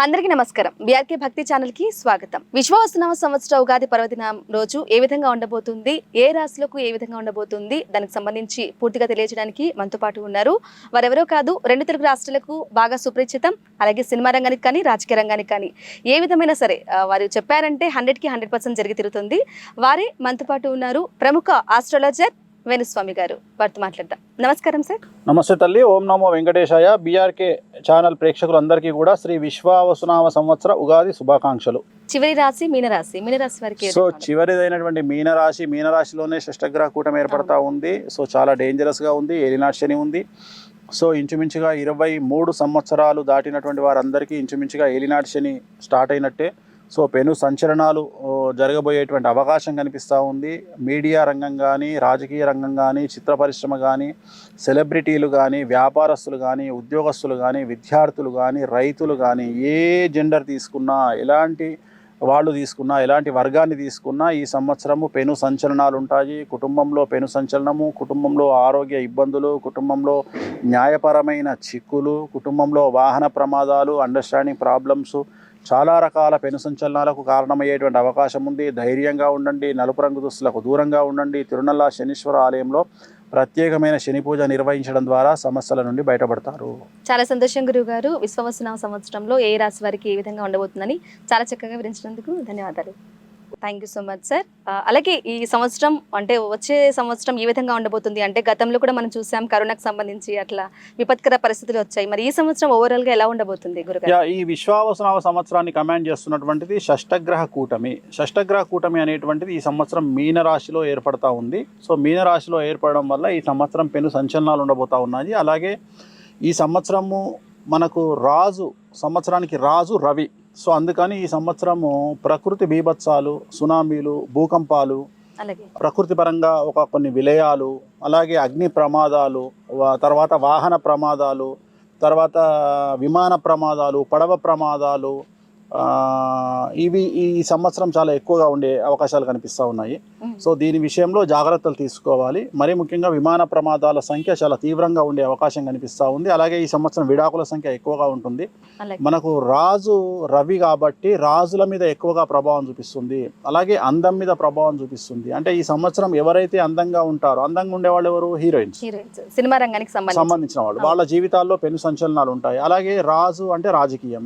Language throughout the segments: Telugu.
అందరికీ నమస్కారం. బీఆర్కే భక్తి ఛానల్ కి స్వాగతం. విశ్వావసునామ సంవత్సర ఉగాది పర్వదినం రోజు ఏ విధంగా ఉండబోతుంది, ఏ రాశులకు ఏ విధంగా ఉండబోతుంది, దానికి సంబంధించి పూర్తిగా తెలియజేయడానికి మనతో పాటు ఉన్నారు. వారెవరో కాదు, రెండు తెలుగు రాష్ట్రాలకు బాగా సుపరిచితం, అలాగే సినిమా రంగానికి కానీ రాజకీయ రంగానికి కానీ ఏ విధమైన సరే వారు చెప్పారంటే 100కి 100% జరిగి తిరుగుతుంది. వారే మనతో పాటు ఉన్నారు ప్రముఖ ఆస్ట్రాలజర్ వేణుస్వామి గారు. వారితో మాట్లాడదాం. నమస్కారం సార్. నమస్తే తల్లి. ఓం నమో వెంకటేశాయ. బీఆర్కే ఛానల్ ప్రేక్షకులందరికీ కూడా శ్రీ విశ్వావసునామ సంవత్సర ఉగాది శుభాకాంక్షలు. చివరి రాశి మీనరాశి. మీనరాశి వారికి సో చివరిదైనటువంటి మీనరాశిలోనే షష్టగ్రహ కూటమి ఏర్పడతా ఉంది. సో చాలా డేంజరస్ గా ఉంది. ఏలినాటి శని ఉంది. సో ఇంచుమించుగా 23 సంవత్సరాలు దాటినటువంటి వారందరికీ ఇంచుమించుగా ఏలినాటి శని స్టార్ట్ అయినట్టే. సో పెను సంచలనాలు జరగబోయేటువంటి అవకాశం కనిపిస్తూ ఉంది. మీడియా రంగం కానీ, రాజకీయ రంగం కానీ, చిత్ర పరిశ్రమ కానీ, సెలబ్రిటీలు కానీ, వ్యాపారస్తులు కానీ, ఉద్యోగస్తులు కానీ, విద్యార్థులు కానీ, రైతులు కానీ, ఏ జెండర్ తీసుకున్నా, ఎలాంటి వాళ్ళు తీసుకున్నా, ఎలాంటి వర్గాన్ని తీసుకున్నా ఈ సంవత్సరము పెను సంచలనాలు ఉంటాయి. కుటుంబంలో పెను సంచలనము, కుటుంబంలో ఆరోగ్య ఇబ్బందులు, కుటుంబంలో న్యాయపరమైన చిక్కులు, కుటుంబంలో వాహన ప్రమాదాలు, అండర్స్టాండింగ్ ప్రాబ్లమ్స్, చాలా రకాల పెను సంచలనాలకు కారణమయ్యేటువంటి అవకాశం ఉంది. ధైర్యంగా ఉండండి. నలుపు రంగు దుస్తులకు దూరంగా ఉండండి. తిరునల్ల శనీశ్వర ఆలయంలో ప్రత్యేకమైన శని పూజ నిర్వహించడం ద్వారా సమస్యల నుండి బయటపడతారు. చాలా సంతోషం గురువు గారు. విశ్వావసునామ సంవత్సరంలో ఏ రాశి వారికి ఏ విధంగా ఉండబోతుందని చాలా చక్కగా వివరించినందుకు ధన్యవాదాలు. Thank you so much sir. అలాగే ఈ సంవత్సరం అంటే వచ్చే సంవత్సరం ఈ విధంగా ఉండబోతుంది అంటే గతంలో కూడా మనం చూసాం కరోనాకు సంబంధించి అట్లా విపత్కర పరిస్థితులు వచ్చాయి. మరి ఈ సంవత్సరం ఓవరాల్ గా ఎలా ఉండబోతుంది గురుగారు? ఈ విశ్వావసునామ సంవత్సరాన్ని కమాండ్ చేస్తున్నటువంటిది షష్టగ్రహ కూటమి. షష్టగ్రహ కూటమి అనేటువంటిది ఈ సంవత్సరం మీనరాశిలో ఏర్పడతా ఉంది. సో మీనరాశిలో ఏర్పడడం వల్ల ఈ సంవత్సరం పెను సంచలనాలు ఉండబోతా ఉన్నాయి. అలాగే ఈ సంవత్సరము మనకు సంవత్సరానికి రాజు రవి. సో అందుకని ఈ సంవత్సరము ప్రకృతి బీభత్సాలు, సునామీలు, భూకంపాలు, ప్రకృతి పరంగా కొన్ని విలయాలు, అలాగే అగ్ని ప్రమాదాలు, తర్వాత వాహన ప్రమాదాలు, తర్వాత విమాన ప్రమాదాలు, పడవ ప్రమాదాలు, ఇవి ఈ సంవత్సరం చాలా ఎక్కువగా ఉండే అవకాశాలు కనిపిస్తూ ఉన్నాయి. సో దీని విషయంలో జాగ్రత్తలు తీసుకోవాలి. మరీ ముఖ్యంగా విమాన ప్రమాదాల సంఖ్య చాలా తీవ్రంగా ఉండే అవకాశం కనిపిస్తూ ఉంది. అలాగే ఈ సంవత్సరం విడాకుల సంఖ్య ఎక్కువగా ఉంటుంది. మనకు రాజు రవి కాబట్టి రాజుల మీద ఎక్కువగా ప్రభావం చూపిస్తుంది. అలాగే అందం మీద ప్రభావం చూపిస్తుంది. అంటే ఈ సంవత్సరం ఎవరైతే అందంగా ఉంటారో, అందంగా ఉండేవాళ్ళు ఎవరు? హీరోయిన్స్, సినిమా రంగానికి సంబంధించిన వాళ్ళు. వాళ్ళ జీవితాల్లో పెను సంచలనాలు ఉంటాయి. అలాగే రాజు అంటే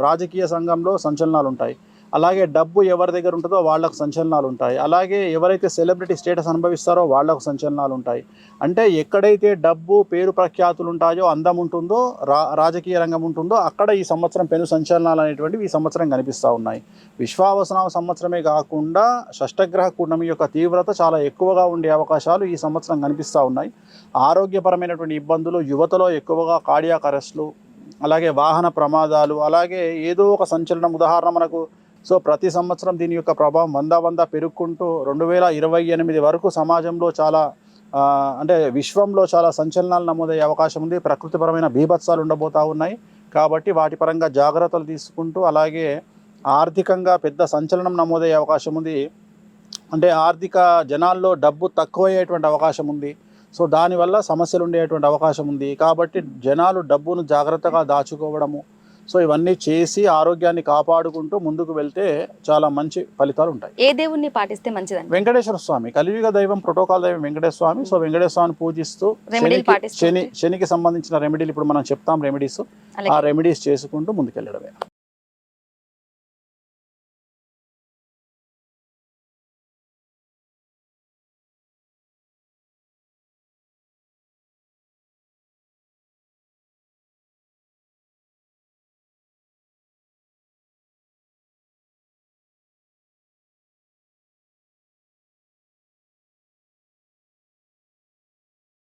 రాజకీయ సంఘంలో సంచలనాలు ఉంటాయి. అలాగే డబ్బు ఎవరి దగ్గర ఉంటుందో వాళ్లకు సంచలనాలు ఉంటాయి. అలాగే ఎవరైతే సెలబ్రిటీ స్టేటస్ అనుభవిస్తారో వాళ్లకు సంచలనాలు ఉంటాయి. అంటే ఎక్కడైతే డబ్బు, పేరు ప్రఖ్యాతులు ఉంటాయో, అందం ఉంటుందో, రాజకీయ రంగం ఉంటుందో అక్కడ ఈ సంవత్సరం పెను సంచలనాలు అనేటువంటివి ఈ సంవత్సరం కనిపిస్తూ ఉన్నాయి. విశ్వావసునామ సంవత్సరమే కాకుండా షష్టగ్రహ కూటమి యొక్క తీవ్రత చాలా ఎక్కువగా ఉండే అవకాశాలు ఈ సంవత్సరం కనిపిస్తూ ఉన్నాయి. ఆరోగ్యపరమైనటువంటి ఇబ్బందులు, యువతలో ఎక్కువగా కార్డియాక్ అరెస్టులు, అలాగే వాహన ప్రమాదాలు, అలాగే ఏదో ఒక సంచలనం. ఉదాహరణ మనకు ప్రతి సంవత్సరం దీని యొక్క ప్రభావం వంద పెరుగుకుంటూ 2028 వరకు సమాజంలో చాలా అంటే విశ్వంలో చాలా సంచలనాలు నమోదయ్యే అవకాశం ఉంది. ప్రకృతిపరమైన బీభత్సాలు ఉండబోతూ ఉన్నాయి. కాబట్టి వాటి పరంగా జాగ్రత్తలు తీసుకుంటూ, అలాగే ఆర్థికంగా పెద్ద సంచలనం నమోదయ్యే అవకాశం ఉంది. అంటే ఆర్థిక జనాల్లో డబ్బు తక్కువయ్యేటువంటి అవకాశం ఉంది. సో దానివల్ల సమస్యలు ఉండేటువంటి అవకాశం ఉంది. కాబట్టి జనాలు డబ్బును జాగ్రత్తగా దాచుకోవడము, సో ఇవన్నీ చేసి ఆరోగ్యాన్ని కాపాడుకుంటూ ముందుకు వెళ్తే చాలా మంచి ఫలితాలు ఉంటాయి. ఏ దేవుణ్ణి పాటిస్తే మంచిదండి? వెంకటేశ్వర స్వామి, కలియుగ దైవం, ప్రోటోకాల్ దైవం వెంకటేశ్వర స్వామి. సో వెంకటేశ్వర స్వామిని పూజిస్తూ శనికి సంబంధించిన రెమెడీలు ఇప్పుడు మనం చెప్తాం. రెమెడీస్, ఆ రెమెడీస్ చేసుకుంటూ ముందుకెళ్ళడమే.